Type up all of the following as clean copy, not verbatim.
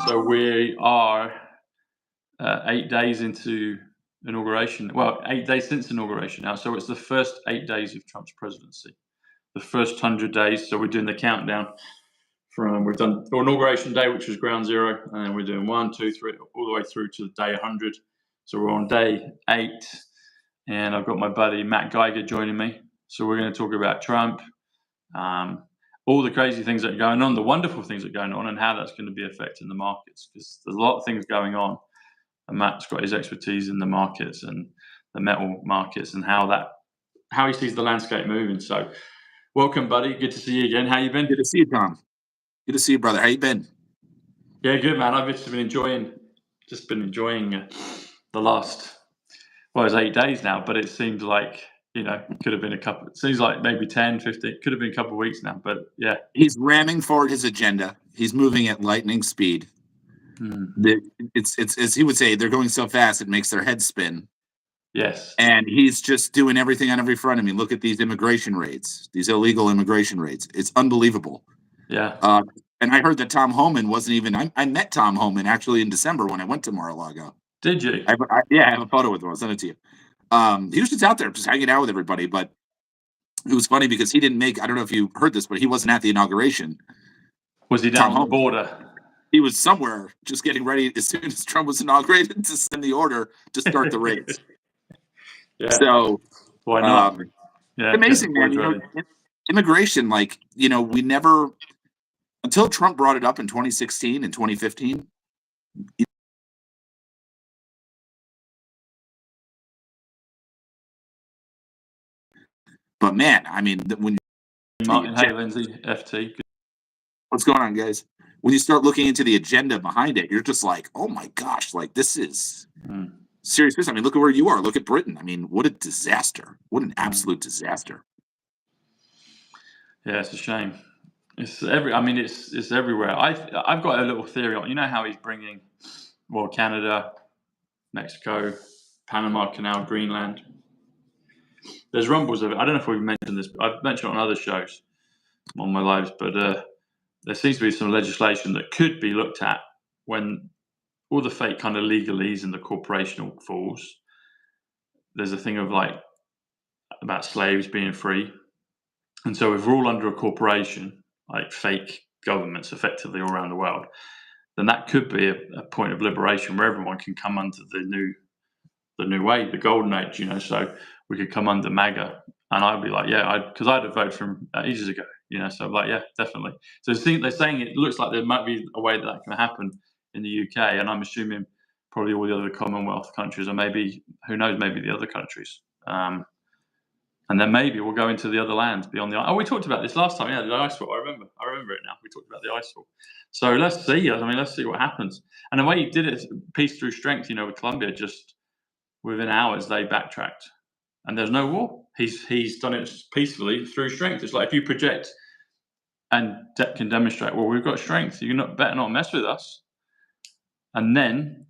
So we are 8 days into inauguration. Well, 8 days since inauguration now. So it's the first 8 days of Trump's presidency. The first 100 days. So we're doing the countdown we've done inauguration day, which was ground zero, and then we're doing 1, 2, 3, all the way through to day 100. So we're on day 8, and I've got my buddy Matt Geiger joining me. So we're going to talk about Trump, all the crazy things that are going on, the wonderful things that are going on, and how that's going to be affecting the markets, because there's a lot of things going on. And Matt's got his expertise in the markets and the metal markets, and how he sees the landscape moving. So welcome, buddy. Good to see you again. How you been? Good to see you, Tom. Good to see you, brother. How you been? Yeah, good, man. I've just been enjoying the last, it's 8 days now, but it seems like, it could have been it seems like maybe 10, 15, could have been a couple of weeks now, but yeah. He's ramming forward his agenda. He's moving at lightning speed. It's as he would say, they're going so fast it makes their heads spin. Yes. And he's just doing everything on every front. I mean, look at these immigration raids, these illegal immigration raids. It's unbelievable. Yeah. And I heard that Tom Homan wasn't even. I met Tom Homan actually in December when I went to Mar-a-Lago. Did you? I have a photo with him. I'll send it to you. He was just out there, just hanging out with everybody. But it was funny because he didn't make. I don't know if you heard this, but he wasn't at the inauguration. Was he down on the border? He was somewhere, just getting ready as soon as Trump was inaugurated to send the order to start the raids. Yeah. So why not? Yeah, amazing, man. Immigration, we never. Until Trump brought it up in 2016 and 2015, but man, I mean, when Martin, hey, Lindsay, FT. What's going on, guys? When you start looking into the agenda behind it, you're just like, oh my gosh, this is serious business. I mean, look at where you are. Look at Britain. I mean, what a disaster. What an absolute disaster. Yeah, it's a shame. It's everywhere. I've got a little theory on, how he's bringing, Canada, Mexico, Panama Canal, Greenland. There's rumbles of it. I don't know if we've mentioned this, but I've mentioned it on other shows on my lives, but there seems to be some legislation that could be looked at when all the fake kind of legalese and the corporational falls. There's a thing of about slaves being free. And so if we're all under a corporation, like fake governments effectively all around the world, then that could be a point of liberation where everyone can come under the new way, the golden age, so we could come under MAGA. And I'd be like, yeah, because I'd have voted for him ages ago, so I'm like, yeah, definitely. So they're saying it looks like there might be a way that can happen in the UK, and I'm assuming probably all the other Commonwealth countries, or maybe, who knows, maybe the other countries. And then maybe we'll go into the other lands beyond the. Oh, we talked about this last time. Yeah, the ice wall. I remember it now. We talked about the ice wall. So let's see. Let's see what happens. And the way he did it, peace through strength. With Colombia, just within hours they backtracked, and there's no war. He's done it peacefully through strength. It's like if you project and can demonstrate, well, we've got strength. Better not mess with us. And then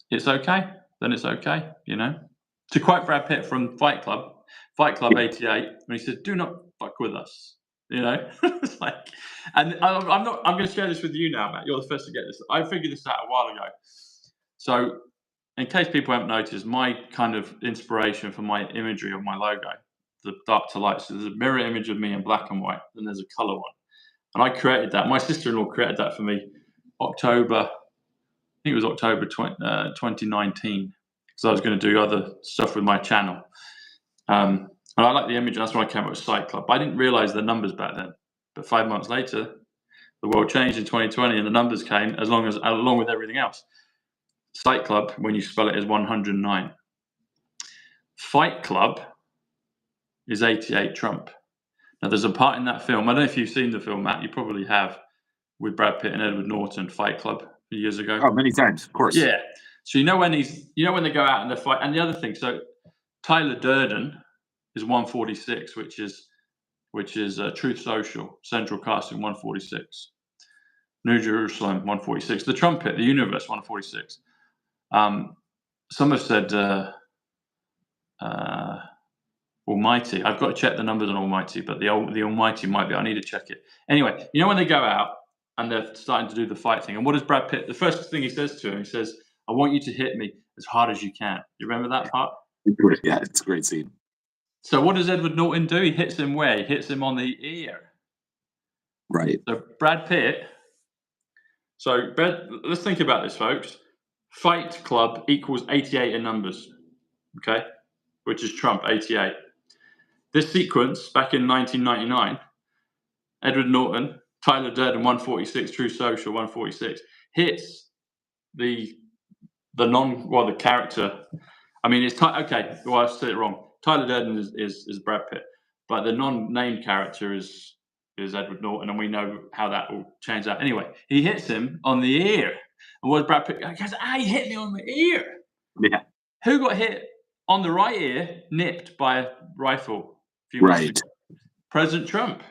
it's okay. Then it's okay. To quote Brad Pitt from Fight Club 88, when he said, "Do not fuck with us," It's and I'm going to share this with you now, Matt. You're the first to get this. I figured this out a while ago. So, in case people haven't noticed, my kind of inspiration for my imagery of my logo, the dark to light. So there's a mirror image of me in black and white, and there's a color one. And I created that. My sister-in-law created that for me, October 2019. So I was going to do other stuff with my channel. And I like the image, and that's when I came up with PSYCH CLUB. I didn't realize the numbers back then. But 5 months later, the world changed in 2020, and the numbers came along with everything else. PSYCH CLUB, when you spell it, is 109. Fight Club is 88 Trump. Now, there's a part in that film. I don't know if you've seen the film, Matt. You probably have, with Brad Pitt and Edward Norton, Fight Club, years ago. Oh, many times, of course. Yeah. So when when they go out and they fight, and the other thing. So Tyler Durden is 146, which is Truth Social, Central Casting 146, New Jerusalem 146, The Trumpet, The Universe 146. Some have said Almighty. I've got to check the numbers on Almighty, but the Almighty might be. I need to check it. Anyway, when they go out and they're starting to do the fight thing. And what does Brad Pitt? The first thing he says to him, he says, "I want you to hit me as hard as you can." You remember that part? Yeah, it's a great scene. So what does Edward Norton do? He hits him where? He hits him on the ear. Right. So Brad Pitt. So let's think about this, folks. Fight Club equals 88 in numbers, okay? Which is Trump, 88. This sequence, back in 1999, Edward Norton, Tyler Durden, 146, True Social, 146, hits the character. I mean, it's okay. Well, I said it wrong. Tyler Durden is Brad Pitt, but the non-named character is Edward Norton, and we know how that will change out. Anyway, he hits him on the ear, and what Brad Pitt goes, he hit me on the ear. Yeah. Who got hit on the right ear, nipped by a rifle a few months ago? President Trump.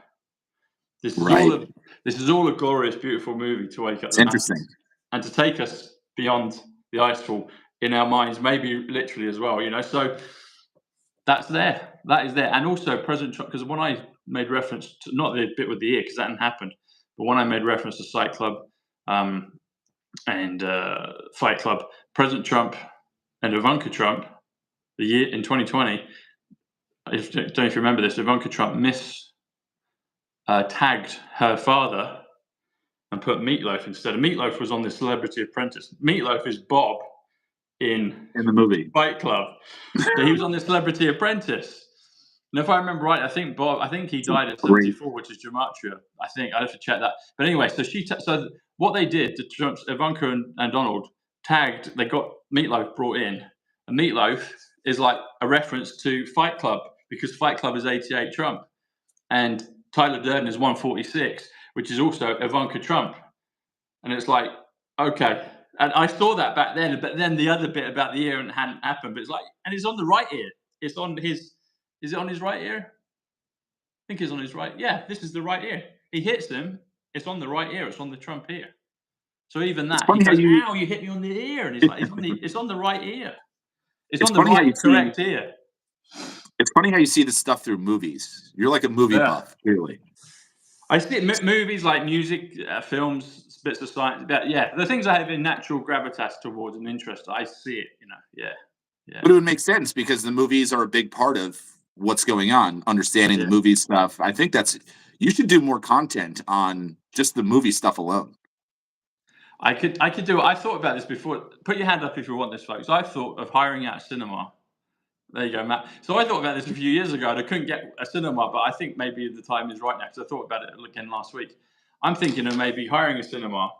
This is all a glorious, beautiful movie to wake up. It's interesting, and to take us beyond the icefall in our minds, maybe literally as well. So that's there. That is there, and also President Trump. Because when I made reference to not the bit with the ear, because that hadn't happened, but when I made reference to PSYCH CLUB and Fight Club, President Trump and Ivanka Trump, the year in 2020. I don't know if you remember this. Ivanka Trump tagged her father and put Meatloaf instead. Meatloaf was on the Celebrity Apprentice. Meatloaf is Bob in the movie Fight Club. So he was on the Celebrity Apprentice. And if I remember right, I think he died at 74, which is gematria. I think I'd have to check that. But anyway, so so what they did to Trump's Ivanka and Donald tagged. They got Meatloaf brought in, and Meatloaf is like a reference to Fight Club because Fight Club is 88 Trump, and Tyler Durden is 146, which is also Ivanka Trump. And it's like, okay. And I saw that back then, but then the other bit about the ear hadn't happened. But it's like, and it's on the right ear. It's on his. Is it on his right ear? I think it's on his right. Yeah, this is the right ear. He hits him. It's on the right ear. It's on the Trump ear. So even that, he goes, "Ow, you hit me on the ear," and it's like, it's on the right ear. It's on the right, correct ear. It's funny how you see this stuff through movies. You're like a movie buff, clearly. I see movies like music, films, bits of science. But yeah, the things I have a natural gravitas towards and interest, I see it. Yeah. But it would make sense because the movies are a big part of what's going on. Understanding the movie stuff. I think you should do more content on just the movie stuff alone. I could do it. I thought about this before. Put your hand up if you want this, folks. I thought of hiring out a cinema. There you go, Matt. So I thought about this a few years ago, and I couldn't get a cinema, but I think maybe the time is right now because I thought about it again last week. I'm thinking of maybe hiring a cinema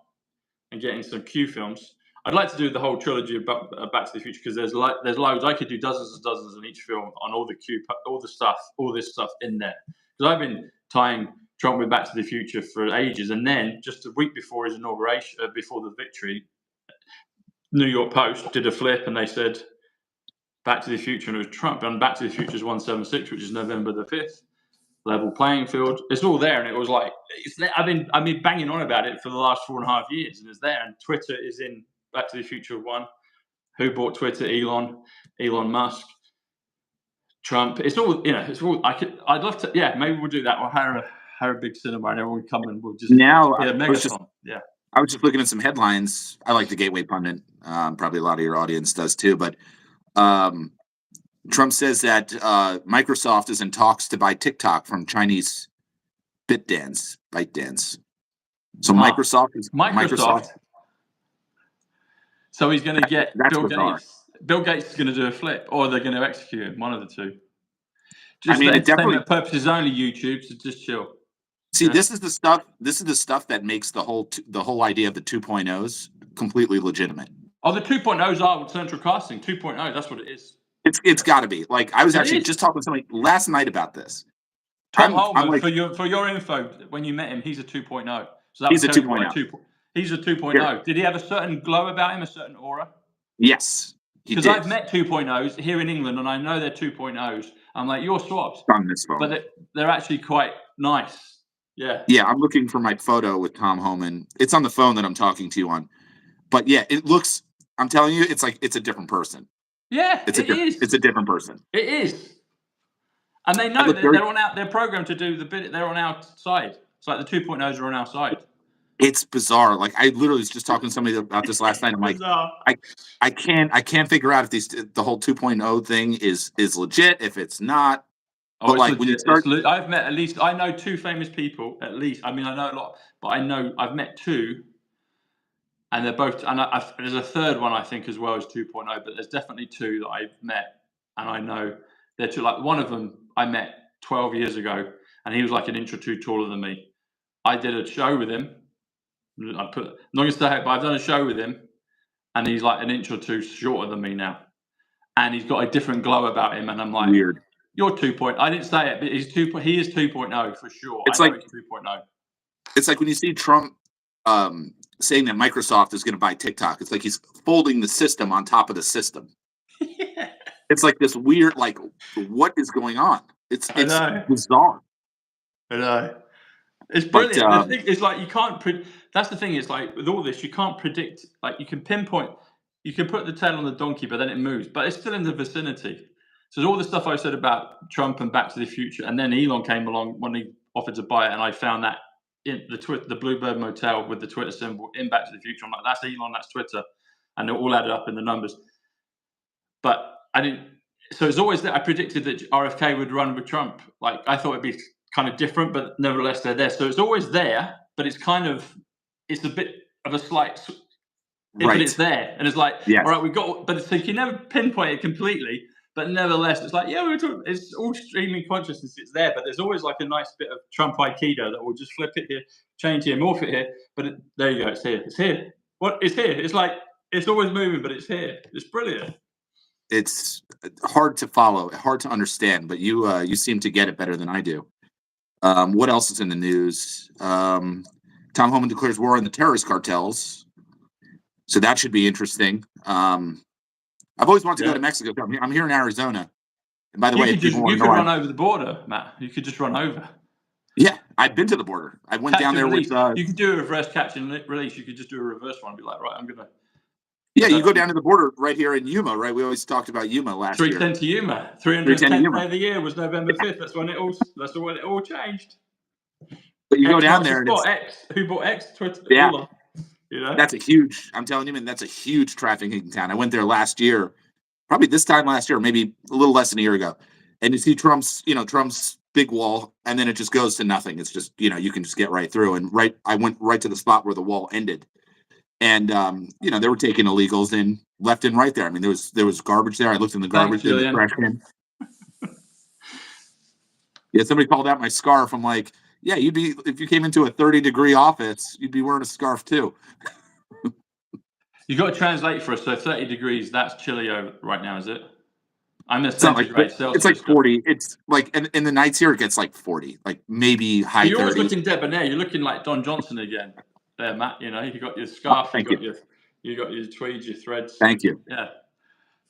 and getting some Q films. I'd like to do the whole trilogy of Back to the Future because there's loads. I could do dozens and dozens in each film on all the Q, all this stuff in there. Because I've been tying Trump with Back to the Future for ages, and then just a week before his inauguration, before the victory, New York Post did a flip and they said Back to the Future, and it was Trump. And Back to the Future is 176, which is November the 5th. Level playing field. It's all there, and it was like I've been banging on about it for the last 4.5 years, and it's there. And Twitter is in Back to the Future 1. Who bought Twitter? Elon Musk, Trump. It's all It's all. I'd love to. Yeah, maybe we'll do that. We'll hire a big cinema, and everyone will come and we'll just megaphone. I was just looking at some headlines. I like the Gateway Pundit. Probably a lot of your audience does too, but. Trump says that Microsoft is in talks to buy TikTok from Chinese ByteDance. So Microsoft. So he's going to get Bill Gates. Bill Gates is going to do a flip, or they're going to execute him. One of the two. Just for entertainment purposes only. YouTube, so just chill. See, this is the stuff. This is the stuff that makes the whole idea of the 2.0s completely legitimate. Oh, the 2.0s are with central casting. 2.0, that's what it is. It's got to be. Like I was actually just talking to somebody last night about this. Tom Holman, for your info, when you met him, he's a 2.0. So he's a 2.0. He's a 2.0. Did he have a certain glow about him, a certain aura? Yes, because I've met 2.0s here in England, and I know they're 2.0s. I'm like, you're swaps, on this phone, but they're actually quite nice. Yeah. Yeah, I'm looking for my photo with Tom Holman. It's on the phone that I'm talking to you on. But yeah, it looks. I'm telling you, it's like it's a different person. Yeah, it is. It's a different person. It is. And they know that they're programmed to do the bit. They're on our side. It's like the 2.0s are on our side. It's bizarre. Like I literally was just talking to somebody about this last night. I'm like, I can't figure out if the whole 2.0 thing is legit, if it's not. Oh, But it's like legit. when you start, I've met at least, I know two famous people at least. I mean, I know a lot, but I've met two, and they're both. And there's a third one I think as well as 2.0, but there's definitely two that I've met, and I know they're two. Like one of them I met 12 years ago, and he was like an inch or two taller than me. I did a show with him. I'm not gonna say it, but I've done a show with him, and he's like an inch or two shorter than me now, and he's got a different glow about him, and I'm like, weird. you're 2. I didn't say it, but he's 2. He is 2.0 for sure. It's I know like he's 2.0. It's like when you see Trump saying that Microsoft is going to buy TikTok. It's like he's folding the system on top of the system. Yeah. It's like this weird, like, what is going on? It's know. bizarre. I know. It's But brilliant. The thing is, like, you can't. That's the thing. Is like with all this, you can't predict. Like, you can pinpoint. You can put the tail on the donkey, but then it moves. But it's still in the vicinity. So all the stuff I said about Trump and Back to the Future, and then Elon came along when he offered to buy it, and I found that in the Bluebird Motel with the Twitter symbol in Back to the Future. I'm like, that's Elon, that's Twitter, and it all added up in the numbers. But I didn't. So it's always that I predicted that RFK would run with Trump. Like I thought it'd be kind of different, but nevertheless they're there. So it's always there, but it's a bit of a slight. But it's there, and it's like, yes. all right, we've got. But so you can never pinpoint it completely. But nevertheless, it's like, yeah, we're talking. It's all streaming consciousness. It's there, but there's always like a nice bit of Trump Aikido that will just flip it here, change here, morph it here. But there you go. It's here. It's here. What? It's here. It's like it's always moving, but it's here. It's brilliant. It's hard to follow, hard to understand, but you seem to get it better than I do. What else is in the news? Tom Homan declares war on the terrorist cartels, so that should be interesting. I've always wanted to go to Mexico. I'm here in Arizona, and by the way, you could run over the border, Matt. You could just run over. Yeah, I've been to the border. I went down there with. You could do a reverse catch and release. You could just do a reverse one and be like, right, I'm gonna. Yeah, you go down to the border right here in Yuma, right? We always talked about Yuma last year. 310 to Yuma. 310th day of the year was November 5th. That's when it all changed. But you go down there and who bought X? Twitter. Yeah. You know? That's a huge. I'm telling you, man, that's a huge trafficking town. I went there last year, probably this time last year, maybe a little less than a year ago, and you see Trump's big wall, and then it just goes to nothing. It's just you can just get right through. And I went right to the spot where the wall ended, and they were taking illegals in left and right there. I mean, there was garbage there. I looked in the garbage in the trash can. Yeah, somebody called out my scarf. I'm like, yeah, if you came into a 30-degree office, you'd be wearing a scarf too. You got to translate for us. So 30 degrees, that's chilly right now, is it? I'm it's like 40. It's like in the nights here, it gets like 40, like maybe high 30s. You're always looking debonair. You're looking like Don Johnson again, there, Matt. You got your scarf, you got your tweeds, your threads. Thank you. Yeah,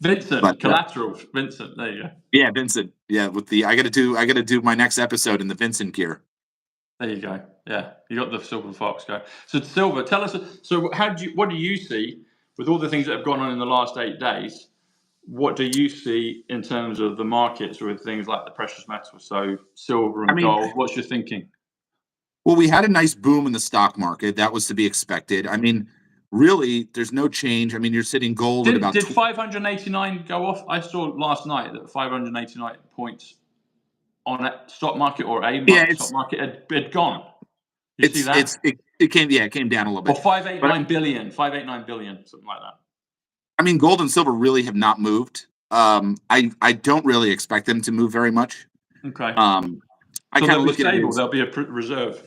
Vincent, collateral. Vincent, there you go. Yeah, Vincent. Yeah, with I got to do my next episode in the Vincent gear. There you go. Yeah, you got the Silver Fox go. So Silver, tell us. So what do you see with all the things that have gone on in the last 8 days? What do you see in terms of the markets with things like the precious metals, so silver and gold? What's your thinking? Well, we had a nice boom in the stock market. That was to be expected. I mean, really, there's no change. I mean, you're sitting gold at about. Did 589 go off? I saw last night that 589 points on a stock market or stock market had gone. You see that? It came down a little bit. Or 589 billion, something like that. I mean, gold and silver really have not moved. I don't really expect them to move very much. Okay. I kind of look at it. There'll be a reserve.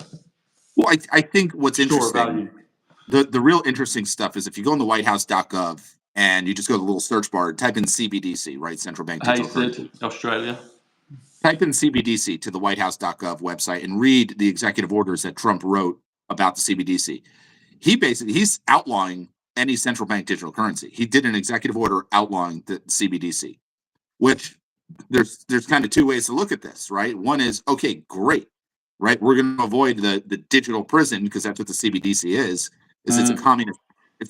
Well, I think what's interesting, the real interesting stuff is if you go on the whitehouse.gov and you just go to the little search bar, type in CBDC, right? Central Bank Digital Currency. Australia. Type in CBDC to the whitehouse.gov website and read the executive orders that Trump wrote about the CBDC. He's outlawing any central bank digital currency. He did an executive order outlawing the CBDC, which there's kind of two ways to look at this, right? One is, okay, great, right? We're going to avoid the digital prison because that's what the CBDC is it's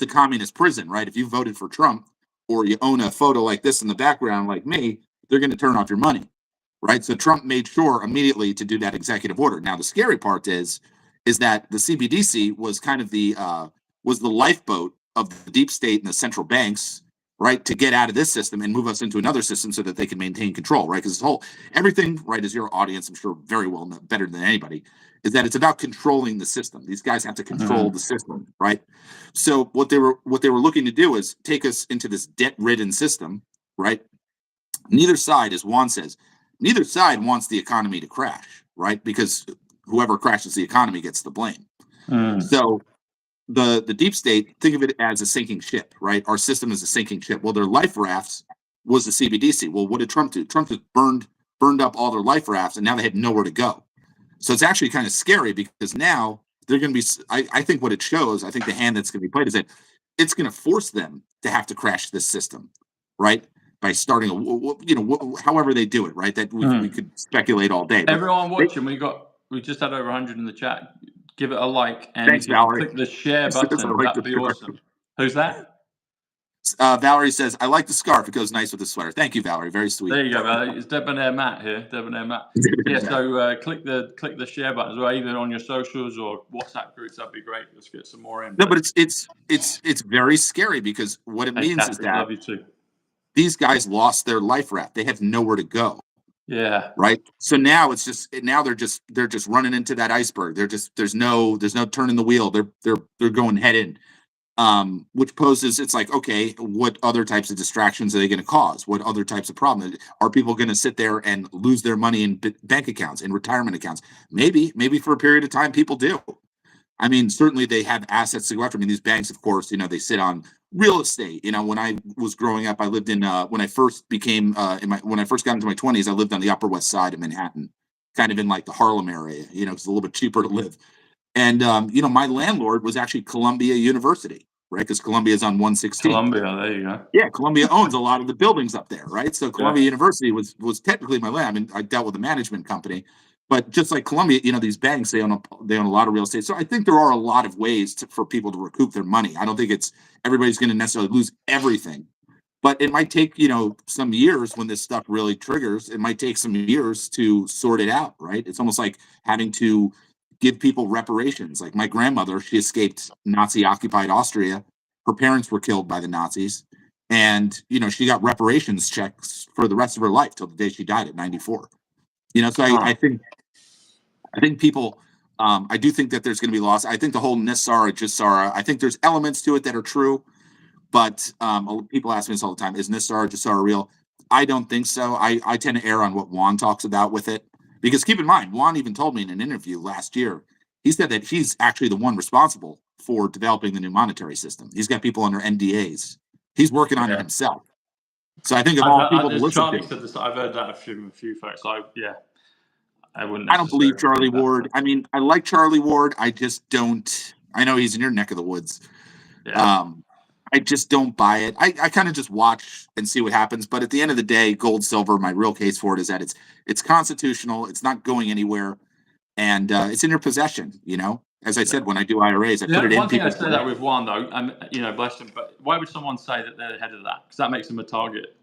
a communist prison, right? If you voted for Trump or you own a photo like this in the background, like me, they're going to turn off your money, right? So Trump made sure immediately to do that executive order. Now, the scary part is is that the CBDC was kind of the lifeboat of the deep state and the central banks, right, to get out of this system and move us into another system so that they can maintain control, right? Because everything, right, as your audience, I'm sure very well know, better than anybody, is that it's about controlling the system. These guys have to control the system, right? So what they were looking to do is take us into this debt-ridden system, right? Neither side, as Juan says, neither side wants the economy to crash, right? Because whoever crashes the economy gets the blame. So the deep state, think of it as a sinking ship, right? Our system is a sinking ship. Well, their life rafts was the CBDC. Well, what did Trump do? Trump just burned up all their life rafts, and now they had nowhere to go. So it's actually kind of scary because now they're going to be. I think what it shows, I think the hand that's going to be played is that it's going to force them to have to crash this system, right? By starting, however they do it, right? That we could speculate all day. Everyone watching, we just had over 100 in the chat. Give it a like, and thanks, Valerie. Click the share button. That'd be awesome. Who's that? Valerie says, "I like the scarf. It goes nice with the sweater." Thank you, Valerie. Very sweet. There you go, Valerie. It's Debonair Matt here. Debonair Matt. Yeah. So click the share button as well, either on your socials or WhatsApp groups. That'd be great. Let's get some more in. No, but it's very scary because what it means is that these guys lost their life raft. They have nowhere to go. Yeah. Right. So now they're just running into that iceberg. There's no turning the wheel. They're going head in. Which poses, it's like, okay, what other types of distractions are they going to cause? What other types of problems are people going to sit there and lose their money in bank accounts and retirement accounts? Maybe for a period of time, people do. I mean, certainly they have assets to go after. I mean, these banks, of course, they sit on real estate. When I was growing up, I lived in when I first became when I first got into my 20s, I lived on the Upper West Side of Manhattan, kind of in like the Harlem area. It's a little bit cheaper to live. And my landlord was actually Columbia University, right? Because Columbia is on 116. Columbia, there you go. Yeah, Columbia owns a lot of the buildings up there, right? So Columbia University was technically my land. I mean, I dealt with a management company, but just like Columbia, these banks, they own a lot of real estate. So I think there are a lot of ways for people to recoup their money. I don't think everybody's going to necessarily lose everything, but it might take some years when this stuff really triggers. It might take some years to sort it out, right? It's almost like having to give people reparations. Like my grandmother, she escaped Nazi-occupied Austria. Her parents were killed by the Nazis, and she got reparations checks for the rest of her life till the day she died at 94. So I think people. I do think that there's going to be loss. I think the whole Nisara Jisara. I think there's elements to it that are true, but people ask me this all the time: is Nisara Jisara real? I don't think so. I tend to err on what Juan talks about with it. Because keep in mind, Juan even told me in an interview last year, he said that he's actually the one responsible for developing the new monetary system. He's got people under NDAs. He's working on it himself. So I think of all people to listen to. I've heard that a few folks. I wouldn't. I don't believe Charlie Ward. I mean, I like Charlie Ward. I just don't. I know he's in your neck of the woods. Yeah. I just don't buy it. I kind of just watch and see what happens. But at the end of the day, gold, silver, my real case for it is that it's constitutional. It's not going anywhere. And it's in your possession, As I said, when I do IRAs, I put it in. One thing I say that with Juan, though, bless him, but why would someone say that they're ahead of that? Because that makes them a target.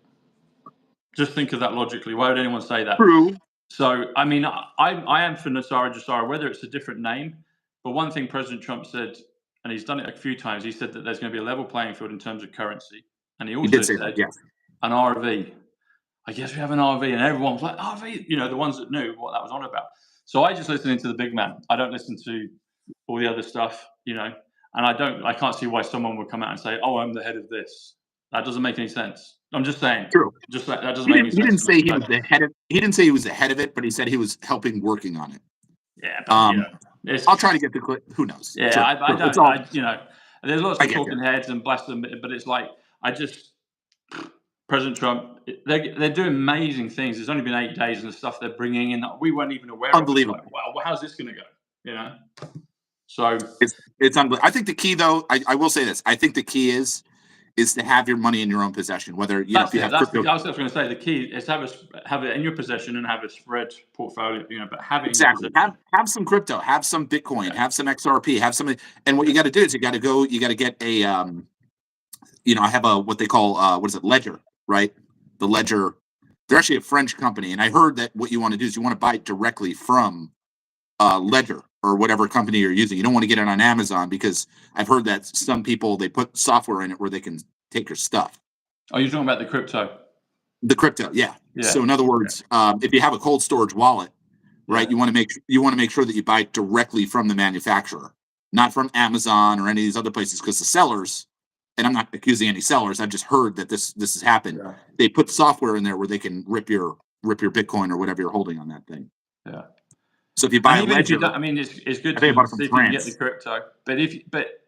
Just think of that logically. Why would anyone say that? True. So, I mean, I am for Nisara Jisara, whether it's a different name. But one thing President Trump said, and he's done it a few times, he said that there's going to be a level playing field in terms of currency. And he also said an RV. I guess we have an RV, and everyone was like, RV, the ones that knew what that was on about. So I just listen to the big man. I don't listen to all the other stuff, and I can't see why someone would come out and say, "Oh, I'm the head of this." That doesn't make any sense. I'm just saying. True. Just that doesn't make any sense. He didn't say he was the head of. He didn't say he was the head of it, but he said he was helping working on it. Yeah. But, I'll try to get the clip. Who knows? Yeah, sure. I don't. There's lots of talking heads and bless them, but it's like President Trump, they're doing amazing things. It's only been 8 days, and the stuff they're bringing in that we weren't even aware of. Unbelievable. Like, wow, how's this going to go? So it's unbelievable. I think the key, though, I will say this. I think the key is to have your money in your own possession. Whether if you have crypto. I was going to say the key is have it in your possession and have a spread portfolio. But have it exactly. Have some crypto. Have some Bitcoin. Have some XRP. Have something. And what you got to do is you got to get a. I have a what they call Ledger, right? The Ledger. They're actually a French company, and I heard that what you want to do is you want to buy it directly from Ledger, or whatever company you're using. You don't want to get it on Amazon because I've heard that some people, they put software in it where they can take your stuff. Are you talking about the crypto? The crypto, yeah. So in other words, if you have a cold storage wallet, right, you want to make sure that you buy directly from the manufacturer, not from Amazon or any of these other places, because the sellers, and I'm not accusing any sellers, I've just heard that this has happened. Yeah. They put software in there where they can rip your Bitcoin or whatever you're holding on that thing. Yeah. So if you buy a Ledger, I mean, it's good to see if you can get the crypto. But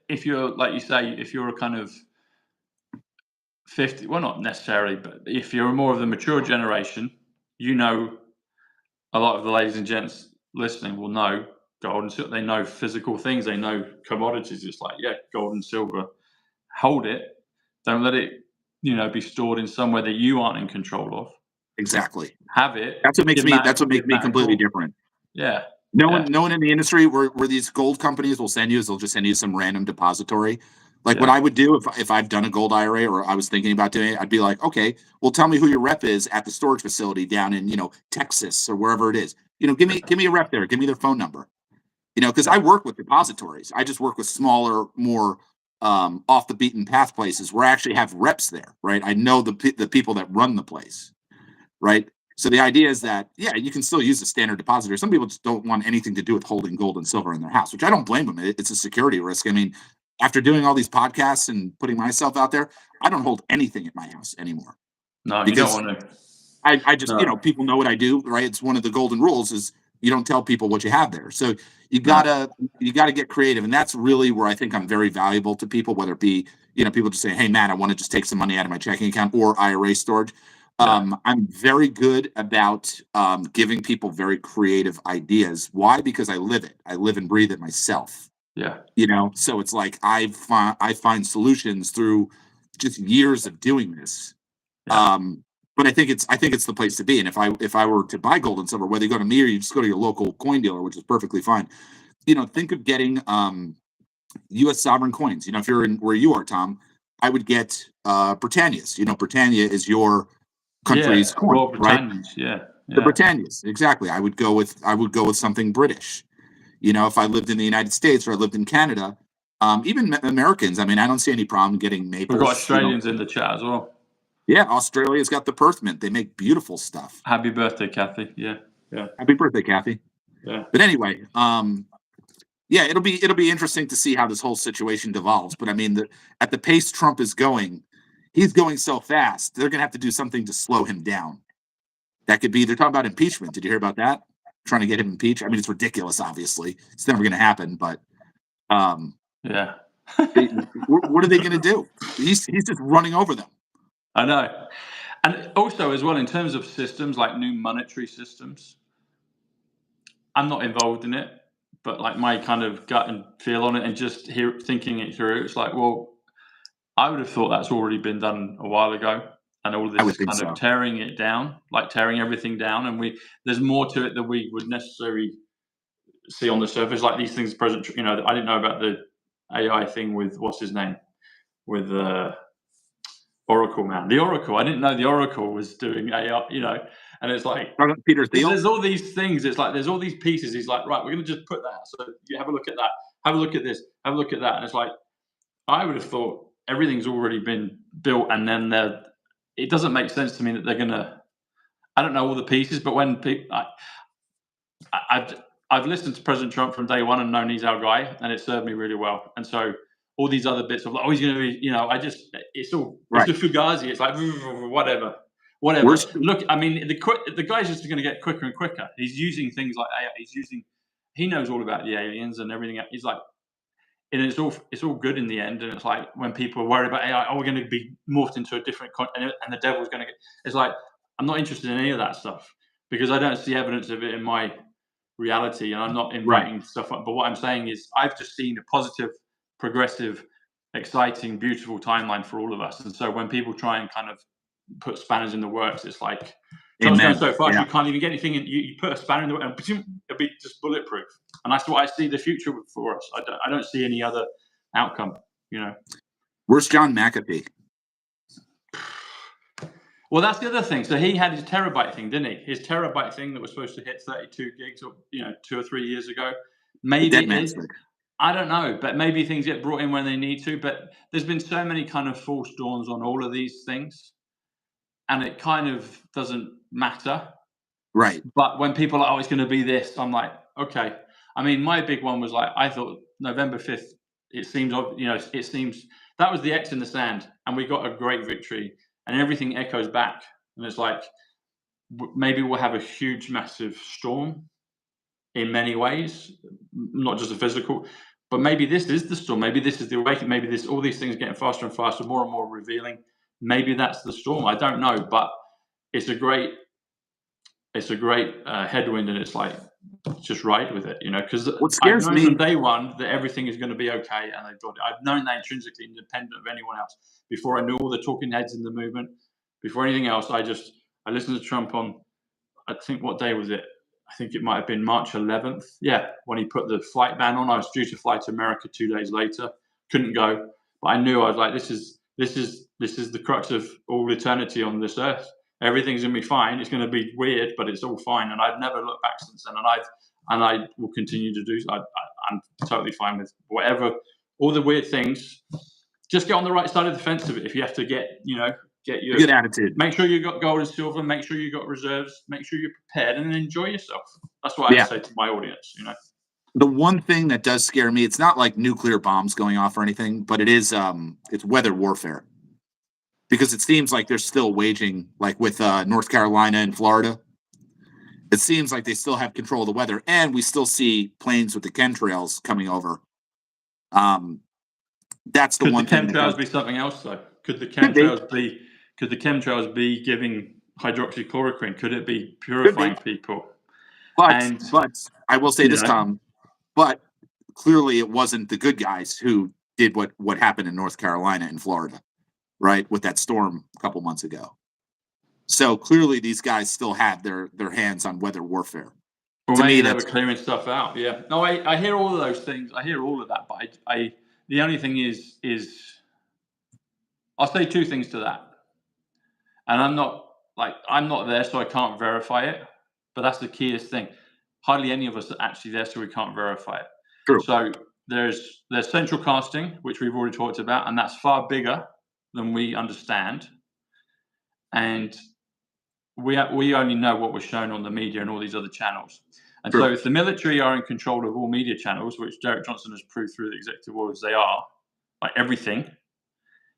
if you're, like you say, if you're a kind of 50, well, not necessarily, but if you're more of the mature generation, you know, a lot of the ladies and gents listening will know gold and silver. They know physical things. They know commodities. It's like, yeah, gold and silver. Hold it. Don't let it, be stored in somewhere that you aren't in control of. Exactly. Have it. That's what makes me completely different. Yeah. No one in the industry where these gold companies will send you is they'll just send you some random depository. Like what I would do if I've done a gold IRA or I was thinking about doing it, I'd be like, okay, well, tell me who your rep is at the storage facility down in, Texas or wherever it is. Give me a rep there. Give me their phone number. Because I work with depositories. I just work with smaller, more off the beaten path places where I actually have reps there, right? I know the people that run the place, right? So the idea is that, you can still use a standard depository. Some people just don't want anything to do with holding gold and silver in their house, which I don't blame them. It's a security risk. I mean, after doing all these podcasts and putting myself out there, I don't hold anything at my house anymore. No, because you don't want to. I just, people know what I do, right? It's one of the golden rules is you don't tell people what you have there. So you gotta get creative. And that's really where I think I'm very valuable to people, whether it be, people just say, hey, Matt, I want to just take some money out of my checking account or IRA storage. I'm very good about giving people very creative ideas. Why? Because I live it. I live and breathe it myself. Yeah. So it's like I find solutions through just years of doing this. Yeah. But I think it's the place to be. And if I were to buy gold and silver, whether you go to me or you just go to your local coin dealer, which is perfectly fine, think of getting U.S. sovereign coins. If you're in where you are, Tom, I would get Britannia's. Britannia is your country's coin, well, Britannia's, right? The Britannia's, exactly. I would go with something British. If I lived in the United States or I lived in Canada, even Americans, I mean, I don't see any problem getting maples. We've got Australians in the chat as well. Yeah, Australia's got the Perth Mint. They make beautiful stuff. Happy birthday, Kathy. Yeah. Happy birthday, Kathy. Yeah. But anyway, it'll be interesting to see how this whole situation devolves. But I mean, at the pace Trump is going, he's going so fast. They're gonna have to do something to slow him down. That could be, they're talking about impeachment. Did you hear about that? Trying to get him impeached. I mean, it's ridiculous. Obviously, it's never going to happen. But yeah, what are they going to do? He's just running over them. I know. And also, as well, in terms of systems like new monetary systems, I'm not involved in it, but like my kind of gut and feel on it, and just thinking it through, it's like, well, I would have thought that's already been done a while ago. And all this is kind of tearing it down, like tearing everything down. And there's more to it than we would necessarily see on the surface. Like these things, I didn't know about the AI thing with what's his name, with Oracle man. The Oracle, I didn't know the Oracle was doing AI. And it's like Peter Thiel. There's all these things. It's like there's all these pieces. He's like, right, we're going to just put that. So you have a look at that. Have a look at this. Have a look at that. And it's like I would have thought everything's already been built, and then it doesn't make sense to me that they're gonna. I don't know all the pieces, but when people, I've listened to President Trump from day one and known he's our guy, and it served me really well. And so all these other bits of like, he's going to be, it's all right. It's the Fugazi. It's like whatever. Look, I mean, the guy's just going to get quicker and quicker. He's using things like AI. He knows all about the aliens and everything. He's like. And it's all good in the end, and it's like when people are worried about AI, we're going to be morphed into a different and the devil's going to get. It's like I'm not interested in any of that stuff because I don't see evidence of it in my reality, and I'm not inviting stuff up. But what I'm saying is, I've just seen a positive, progressive, exciting, beautiful timeline for all of us. And so when people try and kind of put spanners in the works, it's like Trump's going so fast you can't even get anything in. You put a spanner in the works, and it'll be just bulletproof. And that's what I see the future for us. I don't see any other outcome, Where's John McAfee? Well, that's the other thing. So he had his terabyte thing, didn't he? His terabyte thing that was supposed to hit 32 gigs, or 2 or 3 years ago. Maybe dead it man is. stick. I don't know, but maybe things get brought in when they need to. But there's been so many kind of false dawns on all of these things, and it kind of doesn't matter. Right. But when people are, oh, it's going to be this, I'm like, okay. I mean, my big one was like, I thought November 5th, it seems, it seems that was the X in the sand, and we got a great victory, and everything echoes back. And it's like, maybe we'll have a huge, massive storm in many ways, not just a physical, but maybe this is the storm. Maybe this is the awakening. Maybe all these things getting faster and faster, more and more revealing. Maybe that's the storm. I don't know, but it's a great headwind, and it's like, just ride with it, because What I've scares known me, from day one that everything is going to be okay, and I've known that intrinsically, independent of anyone else. Before I knew all the talking heads in the movement, before anything else, I listened to Trump on, I think, what day was it? I think it might have been March 11th. Yeah, when he put the flight ban on. I was due to fly to America 2 days later, couldn't go, but I knew, I was like, this is the crux of all eternity on this earth. Everything's gonna be fine. It's gonna be weird, but it's all fine. And I've never looked back since then. And I will continue to do. I'm totally fine with whatever, all the weird things. Just get on the right side of the fence of it. If you have to get your good attitude. Make sure you got gold and silver. Make sure you got reserves. Make sure you're prepared, and then enjoy yourself. That's what I say to my audience. The one thing that does scare me, it's not like nuclear bombs going off or anything, but it is it's weather warfare. Because it seems like they're still waging, like with North Carolina and Florida. It seems like they still have control of the weather, and we still see planes with the chemtrails coming over. That's the one thing. Could the chemtrails be something else, though? Could the chemtrails be giving hydroxychloroquine? Could it be purifying people? But I will say this, Tom. But clearly, it wasn't the good guys who did what happened in North Carolina and Florida, right, with that storm a couple months ago. So clearly, these guys still had their hands on weather warfare. Well, maybe they were clearing stuff out. Yeah. No, I hear all of those things. I hear all of that, but the only thing is I'll say two things to that. And I'm not there, so I can't verify it. But that's the keyest thing. Hardly any of us are actually there, so we can't verify it. True. So there's central casting, which we've already talked about, and that's far bigger than we understand. And we only know what was shown on the media and all these other channels. And so if the military are in control of all media channels, which Derek Johnson has proved through the executive orders they are, like everything,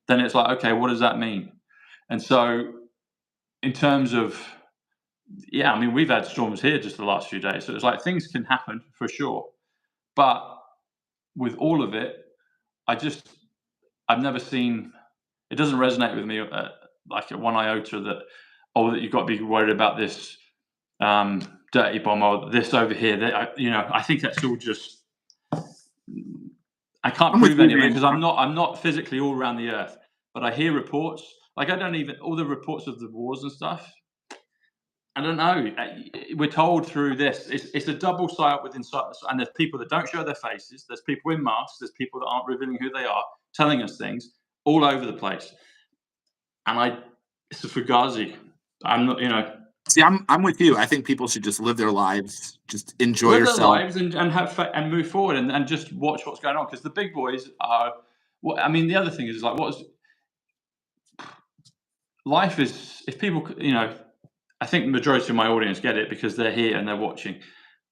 then it's like, okay, what does that mean? And so in terms of, I mean, we've had storms here just the last few days. So it's like things can happen for sure. But with all of it, I've never seen, it doesn't resonate with me like at one iota that you've got to be worried about this dirty bomb or this over here. I think that's all just, I can't prove any of it because I'm not physically all around the earth, but I hear reports. Like all the reports of the wars and stuff. I don't know. We're told through this. It's a double psyop within psyop, and there's people that don't show their faces. There's people in masks. There's people that aren't revealing who they are, telling us things all over the place. And it's a fugazi. I'm not, See, I'm with you. I think people should just live their lives, just enjoy yourself, their lives, and have and move forward, and just watch what's going on. Because the big boys are. I mean, the other thing is like, life is. If people, I think the majority of my audience get it because they're here and they're watching.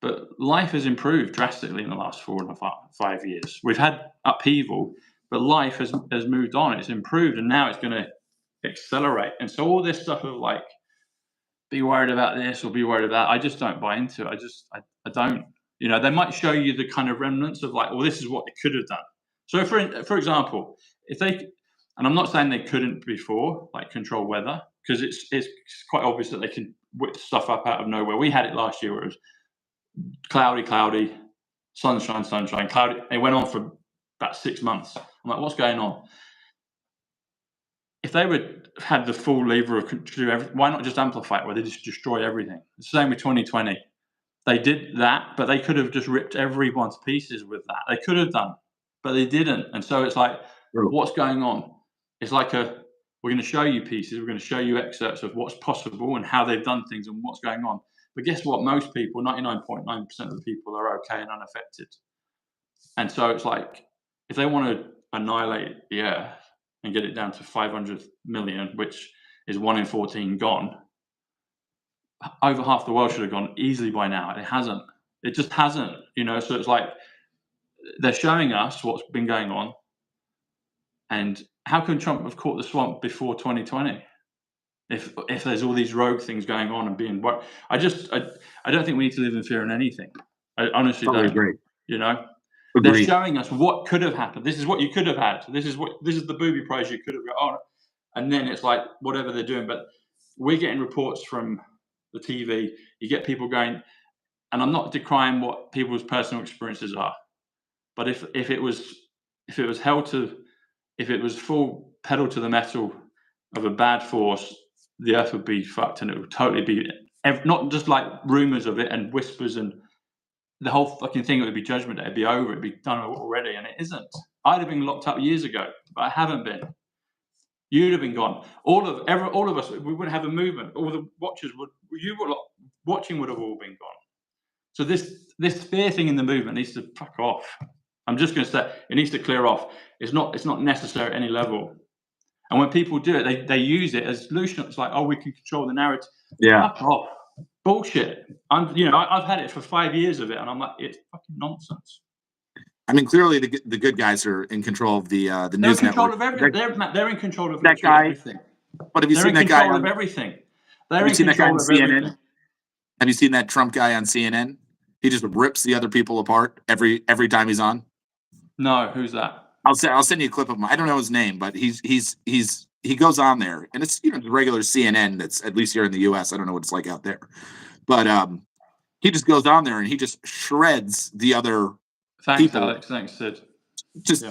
But life has improved drastically in the last 4 and 5 years. We've had upheaval, but life has moved on. It's improved, and now it's going to accelerate. And so all this stuff of like, be worried about this or be worried about, I just don't buy into it. I don't. They might show you the kind of remnants of like, well, this is what they could have done. So for example, if they, and I'm not saying they couldn't before, like control weather, because it's quite obvious that they can whip stuff up out of nowhere. We had it last year where it was cloudy, sunshine, cloudy. It went on for about 6 months. I'm like, what's going on? If they had the full lever of why not just amplify it where they just destroy everything? The same with 2020. They did that, but they could have just ripped everyone to pieces with that. They could have done, but they didn't. And so it's like, what's going on? It's like we're going to show you pieces. We're going to show you excerpts of what's possible and how they've done things and what's going on. But guess what? Most people, 99.9% of the people, are okay and unaffected. And so it's like, if they want to annihilate the Earth and get it down to 500 million, which is 1 in 14 gone, over half the world should have gone easily by now, and it hasn't. It just hasn't, So it's like they're showing us what's been going on, and how can Trump have caught the swamp before 2020? If there's all these rogue things going on and being what I don't think we need to live in fear in anything. I honestly Totally don't. agree. They're Agreed. showing us what could have happened. This is what you could have had. This is the booby prize you could have got on. And then it's like whatever they're doing. But we're getting reports from the TV. You get people going, and I'm not decrying what people's personal experiences are, but if it was full pedal to the metal of a bad force, the Earth would be fucked, and it would totally be not just like rumors of it and whispers and the whole fucking thing. It would be Judgment Day. It'd be over. It'd be done already, and it isn't. I'd have been locked up years ago, but I haven't been. You'd have been gone. All of us. We wouldn't have a movement. All the watchers watching would have all been gone. So this fear thing in the movement needs to fuck off. I'm just going to say it needs to clear off. It's not necessary at any level. And when people do it, they use it as solution. It's like, we can control the narrative. Yeah. Fuck off. Bullshit. I've had it for 5 years of it, and I'm like, it's fucking nonsense. I mean, clearly the good guys are in control of the news network. They're in control of that guy. Everything. But have you seen that guy on everything? Have you seen that guy on CNN? Have you seen that Trump guy on CNN? He just rips the other people apart every time he's on. No, who's that? I'll send you a clip of him. I don't know his name, but he goes on there, and it's the regular CNN that's at least here in the U.S. I don't know what it's like out there, but he just goes on there and he just shreds the other people. Alex. Thanks, Sid. Just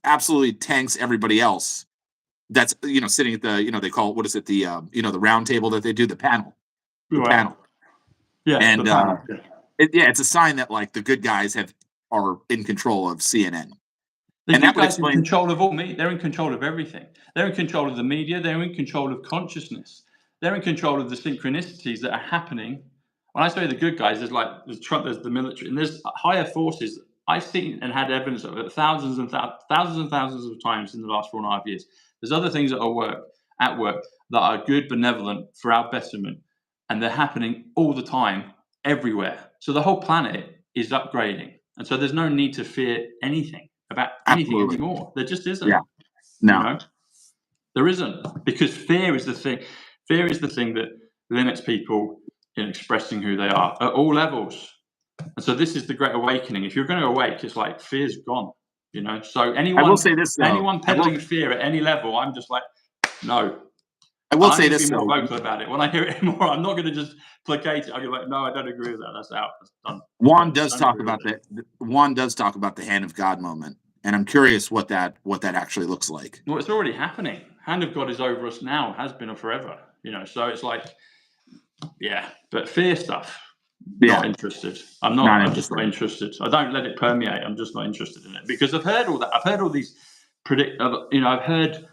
absolutely tanks everybody else. That's sitting at the they call it, what is it, the the round table that they do, the panel. Panel. Yeah, and it's a sign that like the good guys are in control of CNN. The good guys are in control of all me. They're in control of everything. They're in control of the media. They're in control of consciousness. They're in control of the synchronicities that are happening. When I say the good guys, there's Trump, there's the military, and there's higher forces. I've seen and had evidence of it thousands and thousands of times in the last 4.5 years. There's other things that are at work that are good, benevolent for our betterment, and they're happening all the time, everywhere. So the whole planet is upgrading, and so there's no need to fear anything about anything anymore. There just isn't. Yeah. No. There isn't, because fear is the thing. Fear is the thing that limits people in expressing who they are at all levels. And so this is the Great Awakening. If you're going to awake, it's like fear's gone. So anyone, I will say this, though. Anyone peddling fear at any level, I'm just like, no. I will say this, be more vocal about it. When I hear it more, I'm not going to just placate it. I'll be like, no, I don't agree with that. That's out. That's done. Juan does talk about that. Juan does talk about the hand of God moment, and I'm curious what that actually looks like. Well, it's already happening. Hand of God is over us now. Has been forever. So it's like, but fear stuff. Not interested. I'm just not interested. I don't let it permeate. I'm just not interested in it because I've heard all that. I've heard all these I've heard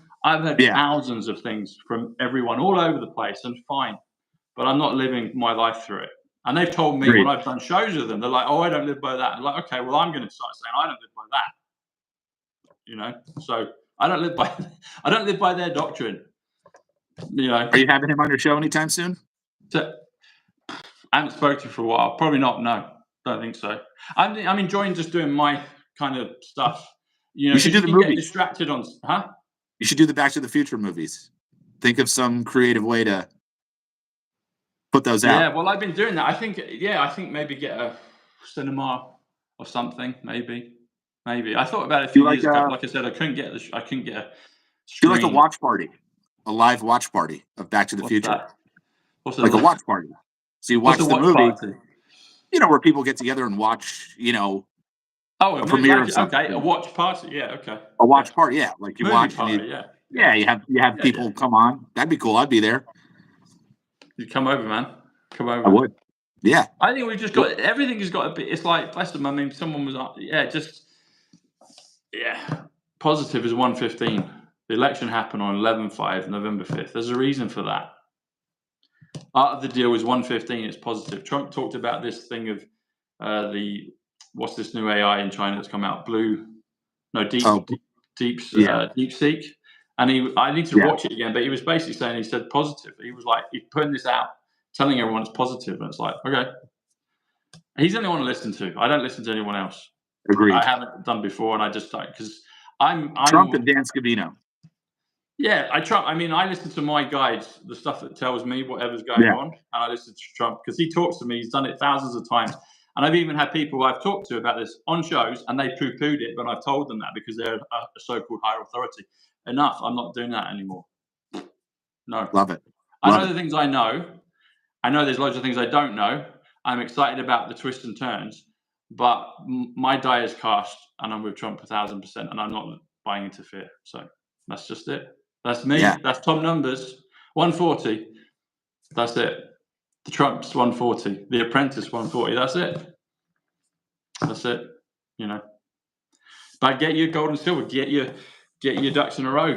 thousands of things from everyone all over the place, and fine, but I'm not living my life through it. And they've told me when I've done shows with them, they're like, "Oh, I don't live by that." I'm like, okay, well, I'm going to start saying I don't live by that. So I don't live by their doctrine. Are you having him on your show anytime soon? I haven't spoken to you for a while. Probably not. No, don't think so. I'm enjoying just doing my kind of stuff. You should do the movie. Get distracted on, huh? You should do the Back to the Future movies. Think of some creative way to put those out. Yeah, well, I've been doing that. I think maybe get a cinema or something. Maybe. I thought about it a few years ago. Like I said, I couldn't get a screen. Do like a watch party, a live watch party of Back to the Future. That? What's like a watch party. So you watch the movie, party? Where people get together and watch, a premiere of something. Okay, a watch party. Yeah, okay. A watch party, yeah. Like you movie watch, party, you have people come on. That'd be cool. I'd be there. You come over, man. Come over. I would. Yeah. I think we've just got everything has got a bit. It's like, bless them. I mean, someone was positive is 115. The election happened on 11/5, November 5th. There's a reason for that. Art of the deal is 115. It's positive. Trump talked about this thing of what's this new AI in China that's come out? DeepSeek. And I need to watch it again, but he was basically saying, he said positive. He was like, he's putting this out, telling everyone it's positive, and it's like, okay. He's the only one to listen to. I don't listen to anyone else. Agreed. I haven't done before, and I just like, because I'm Trump and Dan Scavino. Yeah, I listen to my guides, the stuff that tells me whatever's going on, and I listen to Trump because he talks to me. He's done it thousands of times, and I've even had people I've talked to about this on shows, and they poo-pooed it, but I've told them that because they're a so-called higher authority. Enough. I'm not doing that anymore. No. Love it. I know the things I know. I know there's loads of things I don't know. I'm excited about the twists and turns, but my die is cast, and I'm with Trump 1,000%, and I'm not buying into fear. So that's just it. That's me. Yeah. That's Tom numbers. 140. That's it. The Trump's 140. The Apprentice 140. That's it. That's it. You know. But get your gold and silver. Get your ducks in a row.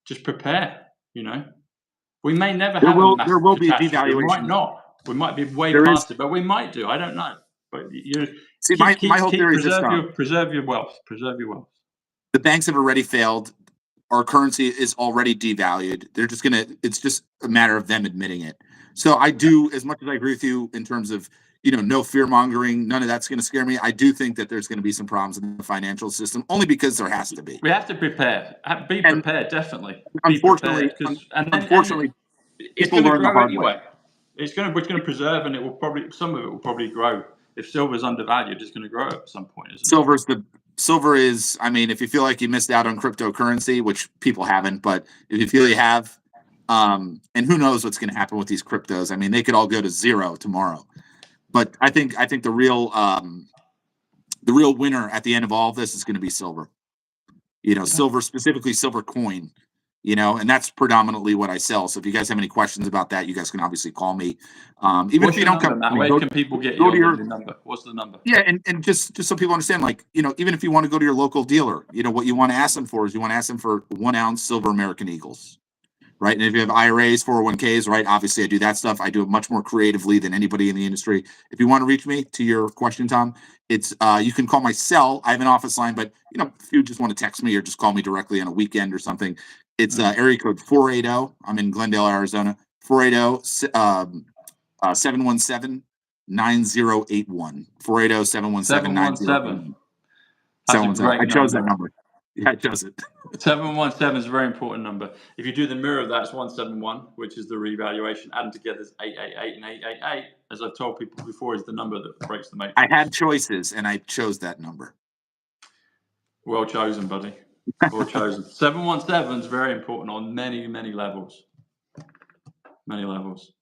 Just prepare. You know. We may never have a massive there will be a devaluation. We might not. We might be way past it, but we might do. I don't know. But my whole theory is this: preserve your wealth. Preserve your wealth. The banks have already failed. Our currency is already devalued. They're just it's just a matter of them admitting it. So I do, as much as I agree with you in terms of, no fear mongering, none of that's going to scare me. I do think that there's going to be some problems in the financial system, only because there has to be. We have to prepare. Be prepared, definitely. Unfortunately, people learn the hard way. We're going to preserve, and some of it will probably grow. If silver's undervalued, it's going to grow at some point, isn't it? Silver is, if you feel like you missed out on cryptocurrency, which people haven't, but if you feel you have, and who knows what's going to happen with these cryptos? They could all go to zero tomorrow. But I think the real winner at the end of all of this is going to be silver. Silver, specifically silver coin. And that's predominantly what I sell. So if you guys have any questions about that, you guys can obviously call me. Even if you don't come, where can people get your number? What's the number? Yeah, and just so people understand, even if you want to go to your local dealer, what you want to ask them for is you want to ask them for 1 ounce silver American Eagles, right? And if you have IRAs, 401ks, right? Obviously, I do that stuff. I do it much more creatively than anybody in the industry. If you want to reach me, to your question, Tom, it's you can call my cell. I have an office line, but if you just want to text me or just call me directly on a weekend or something. It's area code 480. I'm in Glendale, Arizona. 480-717-9081. 480-717-9081. I chose that number. Yeah, I chose it. 717 is a very important number. If you do the mirror of that, it's 171, which is the revaluation. Adding together is 888 and 888. As I've told people before, is the number that breaks the matrix. I had choices, and I chose that number. Well chosen, buddy. Well chosen. 717 is very important on many, many levels. Many levels.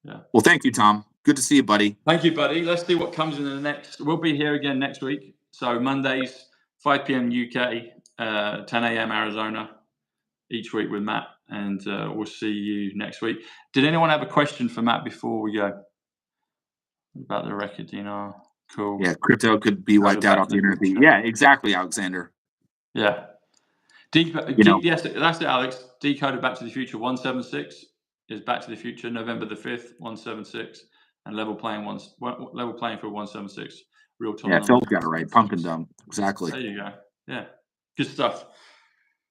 Yeah. Well, thank you, Tom. Good to see you, buddy. Thank you, buddy. Let's see what comes in the next. We'll be here again next week. So Mondays, 5 p.m. UK, 10 a.m. Arizona, each week with Matt. And we'll see you next week. Did anyone have a question for Matt before we go? About the record, Cool. Yeah, crypto could be wiped out off the internet. Yeah, exactly, Alexander. Yeah. Yes, that's it, Alex. Decoded Back to the Future 176 is Back to the Future, November the 5th, 176, and level playing for 176. Real time. Yeah, Phil's got it right. Pump and dump. Exactly. There you go. Yeah. Good stuff.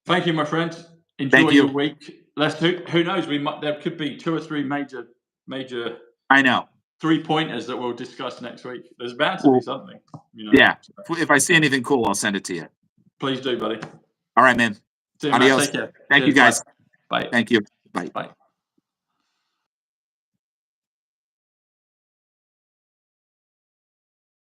Thank you, my friend. Enjoy your week. Who knows? There could be 2 or 3 major. I know. 3-pointers that we'll discuss next week. There's bound to be something. Yeah. If I see anything cool, I'll send it to you. Please do, buddy. All right, man. See you, Adios. Take care. Thank you, guys. Bye. Thank you. Bye. Bye.